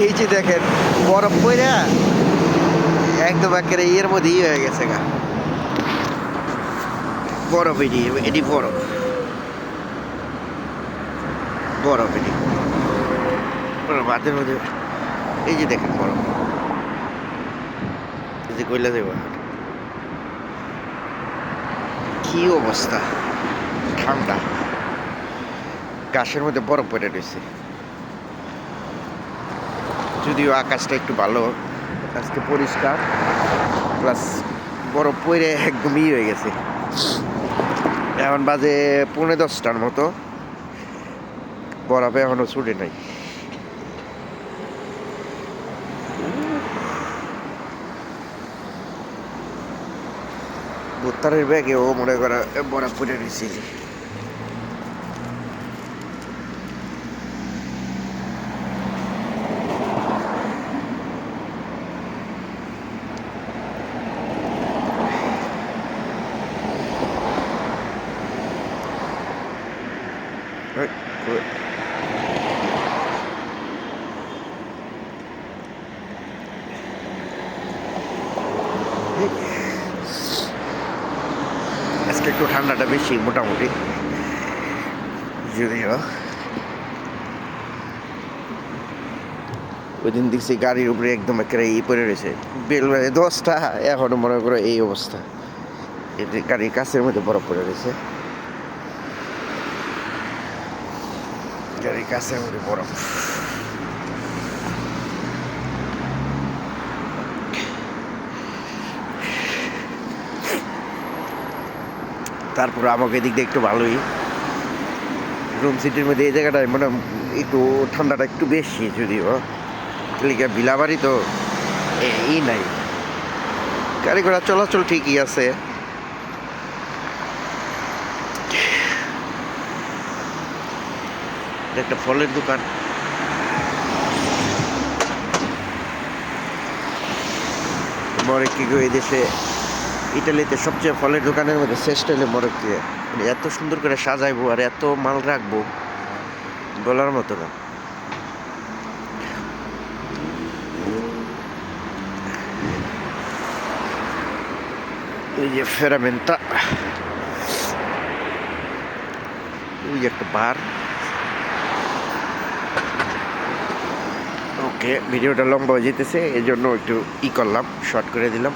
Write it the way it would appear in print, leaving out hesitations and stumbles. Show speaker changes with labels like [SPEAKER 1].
[SPEAKER 1] এই যে দেখেন বরফ পইরা একদম একেবারে ইয়ের মধ্যে হয়ে গেছে গা বরফ। এটি বরফ বরফ এটি বাতের মধ্যে। এই যে দেখেন বরফ, এই যে কইলা যাবো কি অবস্থা, ঠান্ডা গাছের মধ্যে বরফ পড়ে রয়েছে। যদিও আকাশটা একটু ভালো, আজকে পরিষ্কার, প্লাস বরফ পড়ে একদম হয়ে গেছে। এখন বাজে 10:45 মতো, বরফে এখনো ছুটে নাই। বোত্তারের ব্যাগেও মনে করা বরফ পড়ে রয়েছে। আজকে একটু ঠান্ডাটা বেশি মোটামুটি, যদিও ওই দিন দেখছি গাড়ির উপরে একদম একেবারে পড়ে রয়েছে বেল 10টা, এখনো মনে করো এই অবস্থা। গাড়ির কাছের মধ্যে বরফ পড়ে রয়েছে, গাড়ির কাছের মধ্যে বরফ। তারপর আমাকে দিক দিয়ে একটু ভালোই, রুম সিটির মধ্যে এই জায়গাটায় মানে একটু ঠান্ডাটা একটু বেশি, যদিও বিলাবাড়ি তো এই নাই, গাড়ি ঘোড়া চলাচল ঠিকই আছে। একটা ফলের দোকান, মরক্কি এই দেশে ইটালিতে সবচেয়ে ফলের দোকানের মধ্যে শ্রেষ্ঠ হলে মরক্কি। মানে এত সুন্দর করে সাজাইবো আর এত মাল রাখবো বলার মতো না। এই যে ফেরামেন্টা, ওই যে একটা বার। ওকে, ভিডিওটা লম্বা হয়ে যেতেছে, এই জন্য একটু করলাম, শর্ট করে দিলাম।